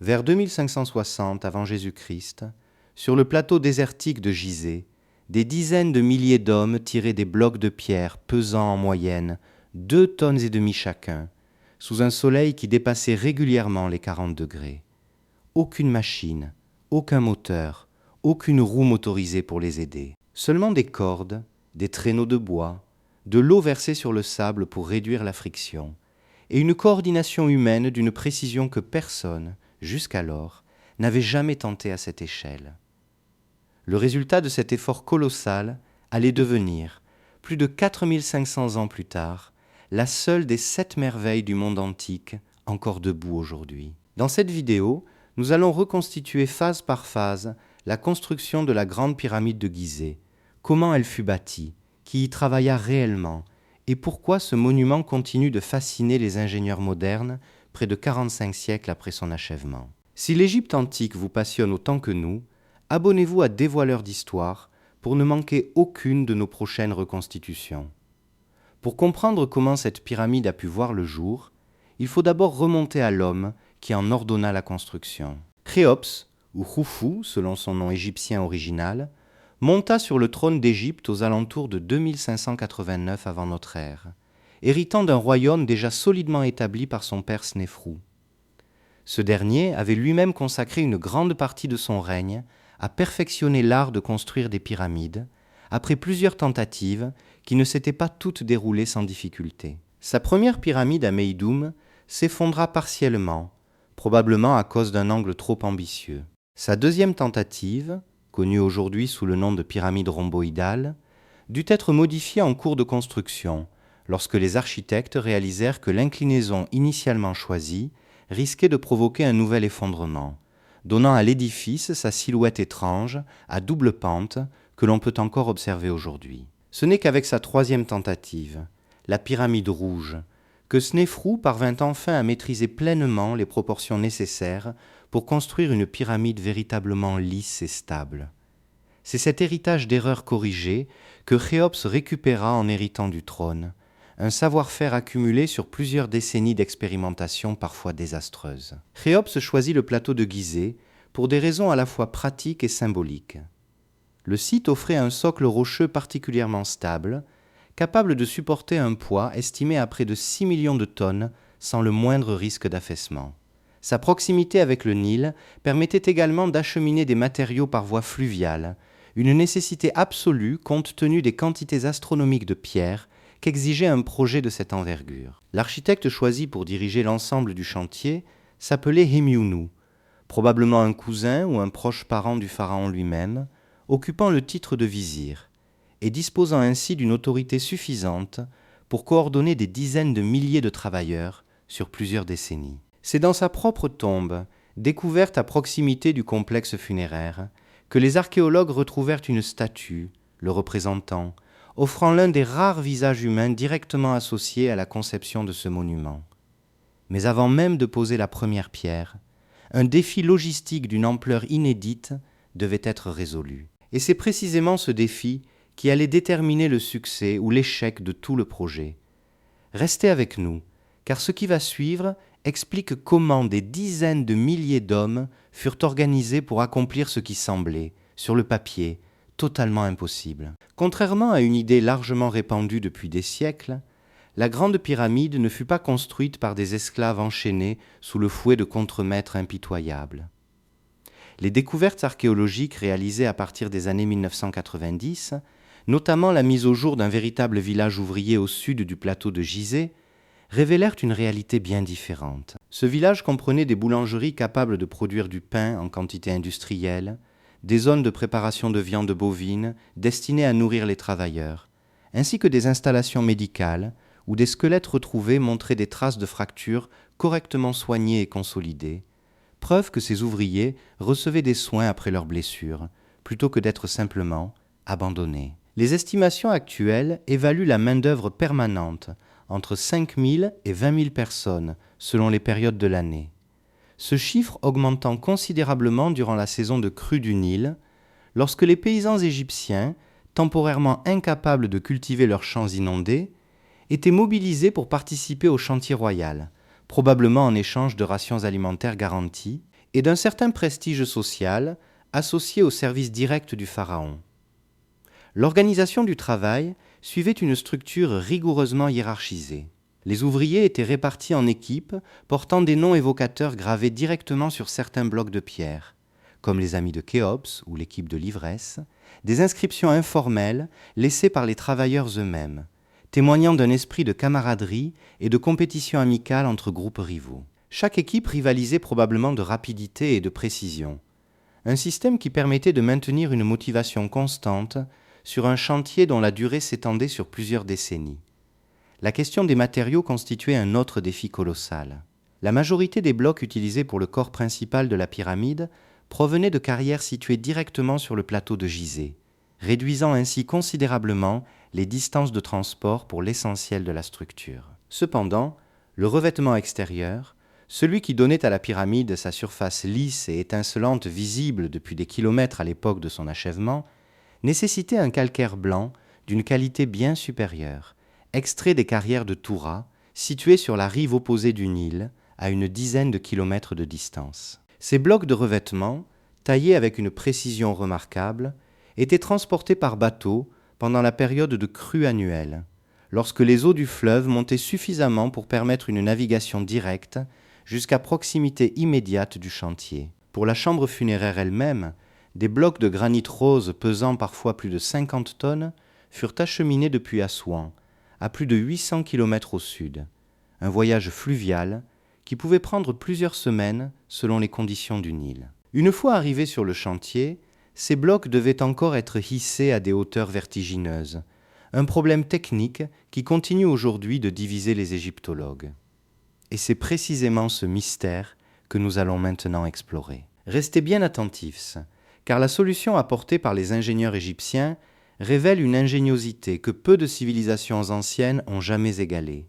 Vers 2560 avant Jésus-Christ, sur le plateau désertique de Gizeh, des dizaines de milliers d'hommes tiraient des blocs de pierre pesant en moyenne 2,5 tonnes chacun, sous un soleil qui dépassait régulièrement les 40 degrés. Aucune machine, aucun moteur, aucune roue motorisée pour les aider. Seulement des cordes, des traîneaux de bois, de l'eau versée sur le sable pour réduire la friction, et une coordination humaine d'une précision que personne, jusqu'alors, n'avait jamais tenté à cette échelle. Le résultat de cet effort colossal allait devenir, plus de 4500 ans plus tard, la seule des 7 merveilles du monde antique encore debout aujourd'hui. Dans cette vidéo, nous allons reconstituer phase par phase la construction de la grande pyramide de Gizeh, comment elle fut bâtie, qui y travailla réellement, et pourquoi ce monument continue de fasciner les ingénieurs modernes près de 45 siècles après son achèvement. Si l'Égypte antique vous passionne autant que nous, abonnez-vous à Dévoileurs d'Histoire pour ne manquer aucune de nos prochaines reconstitutions. Pour comprendre comment cette pyramide a pu voir le jour, il faut d'abord remonter à l'homme qui en ordonna la construction. Khéops, ou Khufu selon son nom égyptien original, monta sur le trône d'Égypte aux alentours de 2589 avant notre ère, héritant d'un royaume déjà solidement établi par son père Snéfrou. Ce dernier avait lui-même consacré une grande partie de son règne à perfectionner l'art de construire des pyramides, après plusieurs tentatives qui ne s'étaient pas toutes déroulées sans difficulté. Sa première pyramide à Meidoum s'effondra partiellement, probablement à cause d'un angle trop ambitieux. Sa deuxième tentative, connue aujourd'hui sous le nom de pyramide rhomboïdale, dut être modifiée en cours de construction, lorsque les architectes réalisèrent que l'inclinaison initialement choisie risquait de provoquer un nouvel effondrement, donnant à l'édifice sa silhouette étrange, à double pente, que l'on peut encore observer aujourd'hui. Ce n'est qu'avec sa troisième tentative, la pyramide rouge, que Snéfrou parvint enfin à maîtriser pleinement les proportions nécessaires pour construire une pyramide véritablement lisse et stable. C'est cet héritage d'erreurs corrigées que Khéops récupéra en héritant du trône, un savoir-faire accumulé sur plusieurs décennies d'expérimentation parfois désastreuses. Khéops choisit le plateau de Gizeh pour des raisons à la fois pratiques et symboliques. Le site offrait un socle rocheux particulièrement stable, capable de supporter un poids estimé à près de 6 millions de tonnes sans le moindre risque d'affaissement. Sa proximité avec le Nil permettait également d'acheminer des matériaux par voie fluviale, une nécessité absolue compte tenu des quantités astronomiques de pierres qu'exigeait un projet de cette envergure. L'architecte choisi pour diriger l'ensemble du chantier s'appelait Hémiounou, probablement un cousin ou un proche parent du pharaon lui-même, occupant le titre de vizir, et disposant ainsi d'une autorité suffisante pour coordonner des dizaines de milliers de travailleurs sur plusieurs décennies. C'est dans sa propre tombe, découverte à proximité du complexe funéraire, que les archéologues retrouvèrent une statue, le représentant, offrant l'un des rares visages humains directement associés à la conception de ce monument. Mais avant même de poser la première pierre, un défi logistique d'une ampleur inédite devait être résolu. Et c'est précisément ce défi qui allait déterminer le succès ou l'échec de tout le projet. Restez avec nous, car ce qui va suivre explique comment des dizaines de milliers d'hommes furent organisés pour accomplir ce qui semblait, sur le papier, totalement impossible. Contrairement à une idée largement répandue depuis des siècles, la grande pyramide ne fut pas construite par des esclaves enchaînés sous le fouet de contremaîtres impitoyables. Les découvertes archéologiques réalisées à partir des années 1990, notamment la mise au jour d'un véritable village ouvrier au sud du plateau de Gizeh, révélèrent une réalité bien différente. Ce village comprenait des boulangeries capables de produire du pain en quantité industrielle, des zones de préparation de viande bovine destinées à nourrir les travailleurs, ainsi que des installations médicales où des squelettes retrouvés montraient des traces de fractures correctement soignées et consolidées, preuve que ces ouvriers recevaient des soins après leurs blessures, plutôt que d'être simplement abandonnés. Les estimations actuelles évaluent la main-d'œuvre permanente entre 5 000 et 20 000 personnes selon les périodes de l'année. Ce chiffre augmentant considérablement durant la saison de crue du Nil, lorsque les paysans égyptiens, temporairement incapables de cultiver leurs champs inondés, étaient mobilisés pour participer au chantier royal, probablement en échange de rations alimentaires garanties, et d'un certain prestige social associé au service direct du pharaon. L'organisation du travail suivait une structure rigoureusement hiérarchisée. Les ouvriers étaient répartis en équipes portant des noms évocateurs gravés directement sur certains blocs de pierre, comme les amis de Khéops ou l'équipe de l'ivresse, des inscriptions informelles laissées par les travailleurs eux-mêmes, témoignant d'un esprit de camaraderie et de compétition amicale entre groupes rivaux. Chaque équipe rivalisait probablement de rapidité et de précision, un système qui permettait de maintenir une motivation constante sur un chantier dont la durée s'étendait sur plusieurs décennies. La question des matériaux constituait un autre défi colossal. La majorité des blocs utilisés pour le corps principal de la pyramide provenaient de carrières situées directement sur le plateau de Gizeh, réduisant ainsi considérablement les distances de transport pour l'essentiel de la structure. Cependant, le revêtement extérieur, celui qui donnait à la pyramide sa surface lisse et étincelante visible depuis des kilomètres à l'époque de son achèvement, nécessitait un calcaire blanc d'une qualité bien supérieure, extrait des carrières de Toura, situées sur la rive opposée du Nil, à une dizaine de kilomètres de distance. Ces blocs de revêtement, taillés avec une précision remarquable, étaient transportés par bateau pendant la période de crue annuelle, lorsque les eaux du fleuve montaient suffisamment pour permettre une navigation directe jusqu'à proximité immédiate du chantier. Pour la chambre funéraire elle-même, des blocs de granit rose pesant parfois plus de 50 tonnes furent acheminés depuis Assouan, à plus de 800 km au sud, un voyage fluvial qui pouvait prendre plusieurs semaines selon les conditions du Nil. Une fois arrivés sur le chantier, ces blocs devaient encore être hissés à des hauteurs vertigineuses, un problème technique qui continue aujourd'hui de diviser les égyptologues. Et c'est précisément ce mystère que nous allons maintenant explorer. Restez bien attentifs, car la solution apportée par les ingénieurs égyptiens révèle une ingéniosité que peu de civilisations anciennes ont jamais égalée.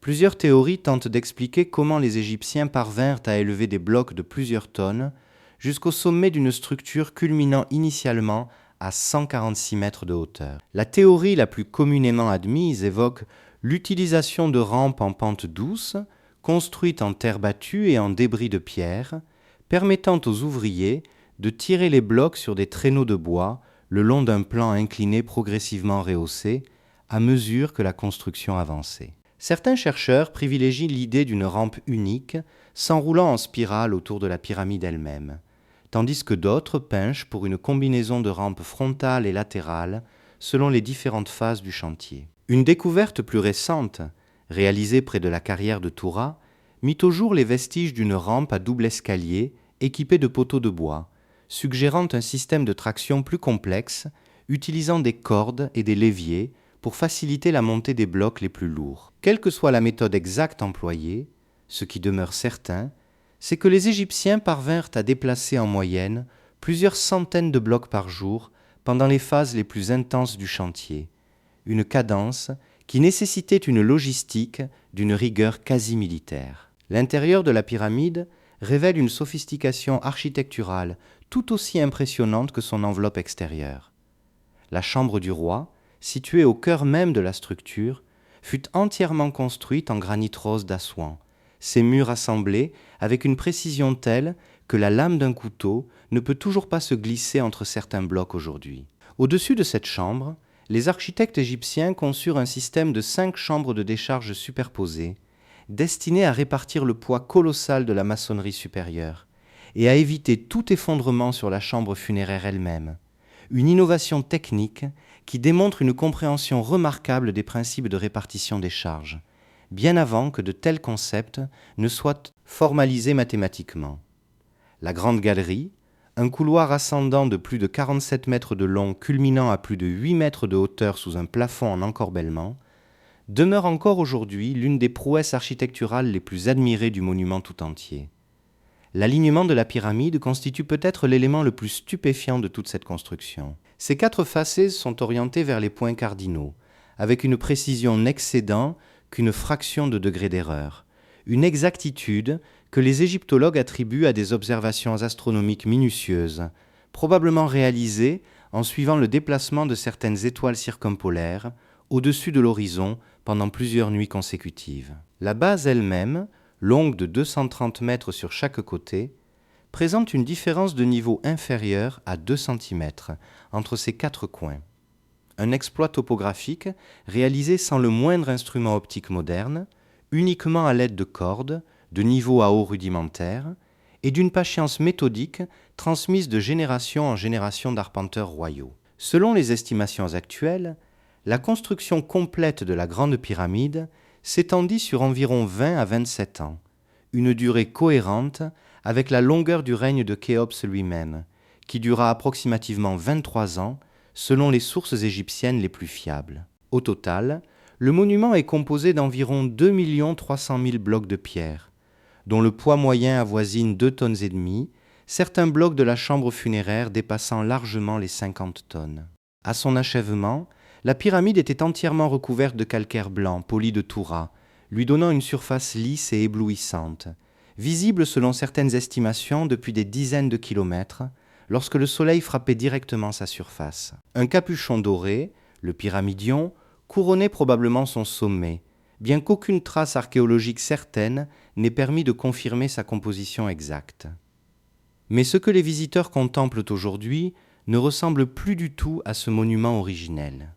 Plusieurs théories tentent d'expliquer comment les Égyptiens parvinrent à élever des blocs de plusieurs tonnes jusqu'au sommet d'une structure culminant initialement à 146 mètres de hauteur. La théorie la plus communément admise évoque l'utilisation de rampes en pente douce, construites en terre battue et en débris de pierre, permettant aux ouvriers de tirer les blocs sur des traîneaux de bois le long d'un plan incliné progressivement rehaussé à mesure que la construction avançait. Certains chercheurs privilégient l'idée d'une rampe unique s'enroulant en spirale autour de la pyramide elle-même, tandis que d'autres penchent pour une combinaison de rampes frontales et latérales selon les différentes phases du chantier. Une découverte plus récente, réalisée près de la carrière de Toura, mit au jour les vestiges d'une rampe à double escalier équipée de poteaux de bois, suggérant un système de traction plus complexe, utilisant des cordes et des leviers pour faciliter la montée des blocs les plus lourds. Quelle que soit la méthode exacte employée, ce qui demeure certain, c'est que les Égyptiens parvinrent à déplacer en moyenne plusieurs centaines de blocs par jour pendant les phases les plus intenses du chantier, une cadence qui nécessitait une logistique d'une rigueur quasi militaire. L'intérieur de la pyramide révèle une sophistication architecturale tout aussi impressionnante que son enveloppe extérieure. La chambre du roi, située au cœur même de la structure, fut entièrement construite en granit rose d'Assouan, ses murs assemblés avec une précision telle que la lame d'un couteau ne peut toujours pas se glisser entre certains blocs aujourd'hui. Au-dessus de cette chambre, les architectes égyptiens conçurent un système de 5 chambres de décharge superposées, destinées à répartir le poids colossal de la maçonnerie supérieure et à éviter tout effondrement sur la chambre funéraire elle-même, une innovation technique qui démontre une compréhension remarquable des principes de répartition des charges, bien avant que de tels concepts ne soient formalisés mathématiquement. La grande galerie, un couloir ascendant de plus de 47 mètres de long culminant à plus de 8 mètres de hauteur sous un plafond en encorbellement, demeure encore aujourd'hui l'une des prouesses architecturales les plus admirées du monument tout entier. L'alignement de la pyramide constitue peut-être l'élément le plus stupéfiant de toute cette construction. Ses 4 façades sont orientées vers les points cardinaux, avec une précision n'excédant qu'une fraction de degré d'erreur, une exactitude que les égyptologues attribuent à des observations astronomiques minutieuses, probablement réalisées en suivant le déplacement de certaines étoiles circumpolaires au-dessus de l'horizon pendant plusieurs nuits consécutives. La base elle-même, longue de 230 mètres sur chaque côté, présente une différence de niveau inférieure à 2 cm entre ses 4 coins. Un exploit topographique réalisé sans le moindre instrument optique moderne, uniquement à l'aide de cordes, de niveau à haut rudimentaire, et d'une patience méthodique transmise de génération en génération d'arpenteurs royaux. Selon les estimations actuelles, la construction complète de la Grande Pyramide s'étendit sur environ 20 à 27 ans, une durée cohérente avec la longueur du règne de Khéops lui-même, qui dura approximativement 23 ans selon les sources égyptiennes les plus fiables. Au total, le monument est composé d'environ 2 300 000 blocs de pierre, dont le poids moyen avoisine 2,5 tonnes, certains blocs de la chambre funéraire dépassant largement les 50 tonnes. À son achèvement, la pyramide était entièrement recouverte de calcaire blanc poli de Toura, lui donnant une surface lisse et éblouissante, visible selon certaines estimations depuis des dizaines de kilomètres, lorsque le soleil frappait directement sa surface. Un capuchon doré, le pyramidion, couronnait probablement son sommet, bien qu'aucune trace archéologique certaine n'ait permis de confirmer sa composition exacte. Mais ce que les visiteurs contemplent aujourd'hui ne ressemble plus du tout à ce monument originel.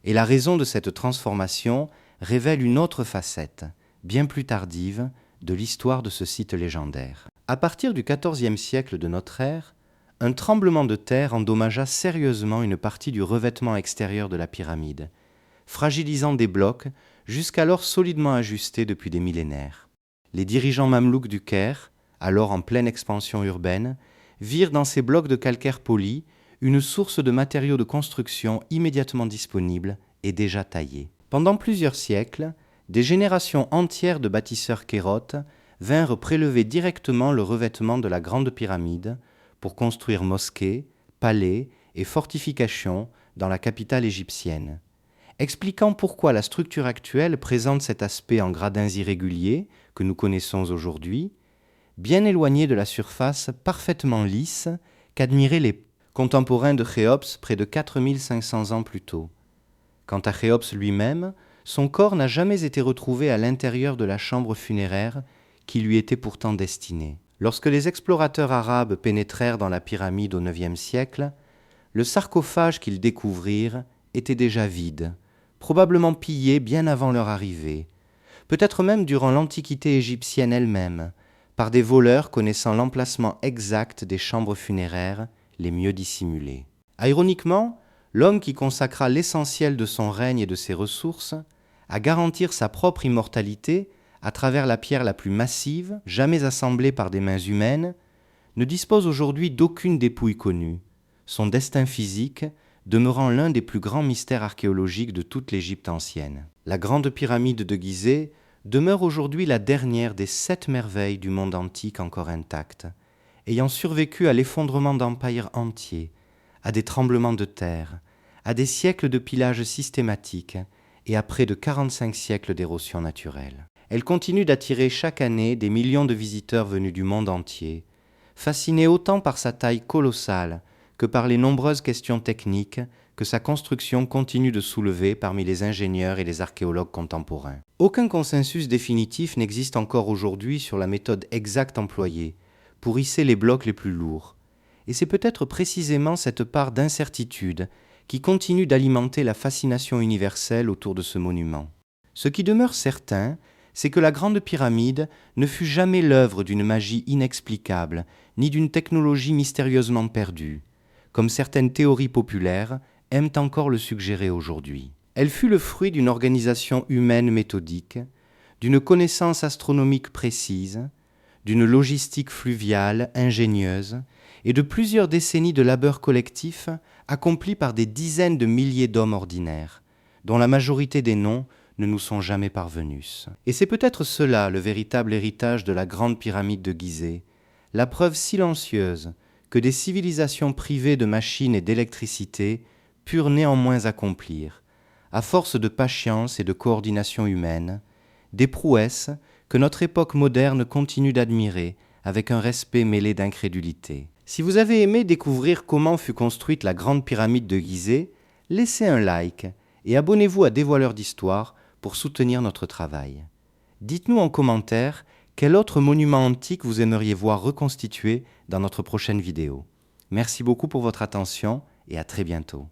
Et la raison de cette transformation révèle une autre facette, bien plus tardive, de l'histoire de ce site légendaire. À partir du XIVe siècle de notre ère, un tremblement de terre endommagea sérieusement une partie du revêtement extérieur de la pyramide, fragilisant des blocs jusqu'alors solidement ajustés depuis des millénaires. Les dirigeants mamelouks du Caire, alors en pleine expansion urbaine, virent dans ces blocs de calcaire poli une source de matériaux de construction immédiatement disponibles et déjà taillés. Pendant plusieurs siècles, des générations entières de bâtisseurs kérotes vinrent prélever directement le revêtement de la Grande Pyramide pour construire mosquées, palais et fortifications dans la capitale égyptienne, expliquant pourquoi la structure actuelle présente cet aspect en gradins irréguliers que nous connaissons aujourd'hui, bien éloigné de la surface parfaitement lisse qu'admiraient les contemporains de Khéops près de 4500 ans plus tôt. Quant à Khéops lui-même, son corps n'a jamais été retrouvé à l'intérieur de la chambre funéraire qui lui était pourtant destinée. Lorsque les explorateurs arabes pénétrèrent dans la pyramide au IXe siècle, le sarcophage qu'ils découvrirent était déjà vide, probablement pillé bien avant leur arrivée, peut-être même durant l'Antiquité égyptienne elle-même, par des voleurs connaissant l'emplacement exact des chambres funéraires les mieux dissimulées. Ironiquement, l'homme qui consacra l'essentiel de son règne et de ses ressources à garantir sa propre immortalité à travers la pierre la plus massive, jamais assemblée par des mains humaines, ne dispose aujourd'hui d'aucune dépouille connue, son destin physique demeurant l'un des plus grands mystères archéologiques de toute l'Égypte ancienne. La Grande Pyramide de Gizeh demeure aujourd'hui la dernière des 7 merveilles du monde antique encore intactes, ayant survécu à l'effondrement d'empires entiers, à des tremblements de terre, à des siècles de pillage systématique et à près de 45 siècles d'érosion naturelle. Elle continue d'attirer chaque année des millions de visiteurs venus du monde entier, fascinés autant par sa taille colossale que par les nombreuses questions techniques que sa construction continue de soulever parmi les ingénieurs et les archéologues contemporains. Aucun consensus définitif n'existe encore aujourd'hui sur la méthode exacte employée pour hisser les blocs les plus lourds, et c'est peut-être précisément cette part d'incertitude qui continue d'alimenter la fascination universelle autour de ce monument. Ce qui demeure certain, c'est que la Grande Pyramide ne fut jamais l'œuvre d'une magie inexplicable, ni d'une technologie mystérieusement perdue, comme certaines théories populaires aiment encore le suggérer aujourd'hui. Elle fut le fruit d'une organisation humaine méthodique, d'une connaissance astronomique précise, d'une logistique fluviale, ingénieuse, et de plusieurs décennies de labeur collectif accomplis par des dizaines de milliers d'hommes ordinaires, dont la majorité des noms ne nous sont jamais parvenus. Et c'est peut-être cela le véritable héritage de la Grande Pyramide de Gizeh, la preuve silencieuse que des civilisations privées de machines et d'électricité purent néanmoins accomplir, à force de patience et de coordination humaine, des prouesses que notre époque moderne continue d'admirer avec un respect mêlé d'incrédulité. Si vous avez aimé découvrir comment fut construite la Grande Pyramide de Gizeh, laissez un like et abonnez-vous à Dévoileurs d'Histoire pour soutenir notre travail. Dites-nous en commentaire Quel autre monument antique vous aimeriez voir reconstitué dans notre prochaine vidéo? Merci beaucoup pour votre attention et à très bientôt.